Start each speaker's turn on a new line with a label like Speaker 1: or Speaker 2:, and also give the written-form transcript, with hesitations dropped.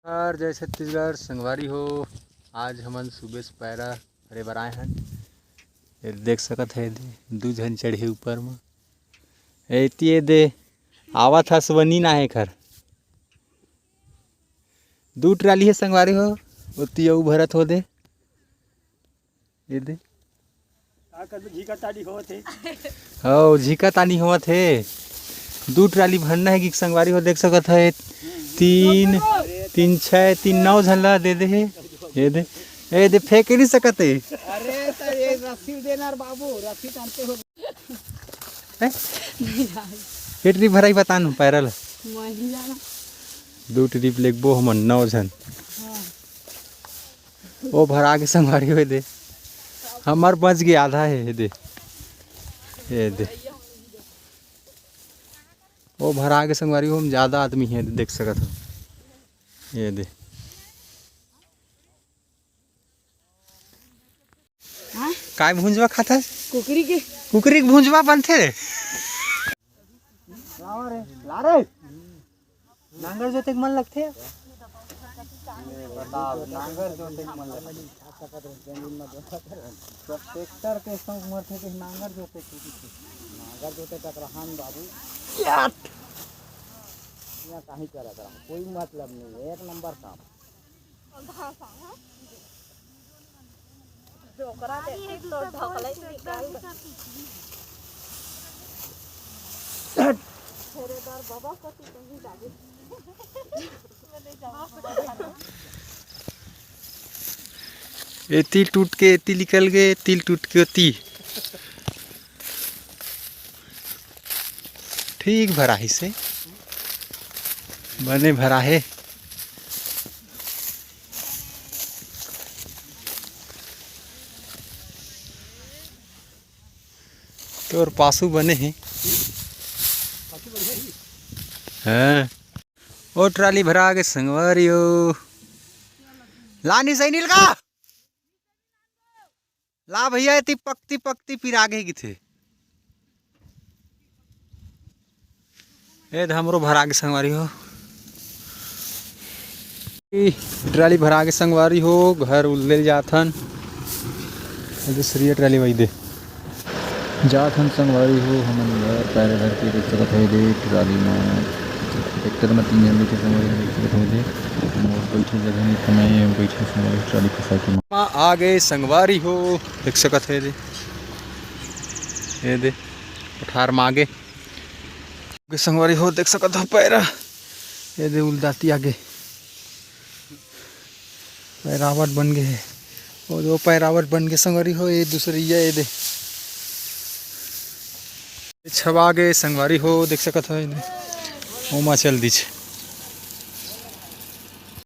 Speaker 1: और जय छत्तीसगढ़ संगवारी हो। आज हमन सुबह से पैरा हरे बर आए हैं। ये देख सकत है दू झन चढ़े ऊपर में एती दे आवत हस बनी ना है खर दू ट्राली है संगवारी हो उती अऊ भरत हो दे ये दे
Speaker 2: झीका तानी होत है।
Speaker 1: हो झीका तानी होत है। दू ट्राली भरना है कि संगवारी हो देख सकत है। तीन तीन छः तीन नौ झल्ला दे दे है। ये दे फेंक नहीं सकत है।
Speaker 2: अरे सर ये रस्सी देना बाबू रस्सी टानते हो
Speaker 1: ये ट्रिप भराई बतानु पैरल
Speaker 2: नहीं जाना
Speaker 1: दू ट्रिप लेगबो हमन 9 झन। वो भरा के संगवारी हो दे हमार बच गया आधा है। ये दे वो भरा के संगवारी हो हम ज़्यादा आदमी है देख सकत हो। ये दे काय भुंजवा खाता
Speaker 2: कुकरी के
Speaker 1: भुंजवा बनथे।
Speaker 2: ला रे नांगर जोते मन लगथे। बताओ नांगर जोते मन लगथे ट्रैक्टर के संग मरथे के नांगर जोते टकराहन बाबू या काहे करत रहा कोई मतलब नहीं एक नंबर काम
Speaker 3: ढोकरा देखी तो ढोकला ही निकाल थेरेदार बाबा को तो कहीं जागे
Speaker 1: ये तिल टूट के तिल निकल गए तिल टूट के ती ठीक भरा ही से बने भरा है। तो और पासू बने हैं। हाँ वो ट्राली भरा के संगवारी हो लानी सही नील का ला भैया इतनी पकती फिर आगे की थे ये हमरो भरा के संगवारी हो ट्राली भरा के संगवारी हो घर ले जाथन दूसरी ट्राली वही दे जाथन संगवारी हो हमन घर पैरे भर के देख सकत है। दे ट्राली में ट्रैक्टर में 3 जन के संगवारी देख सकत है। दे मोर बैठे जगह नहीं समय बैठे संगवारी ट्राली फंसा के आ गए संगवारी हो देख सकत है। दे ये दे पठार में आगे संगवारी हो देख सकत हो पैरा ये दे उलदाती आगे पैरावट बन गए है और वो पैरावट बन के संगवारी हो ये दूसरी ये दे छवा गए संगवारी हो देख सकत हो ओमा चल दी छे।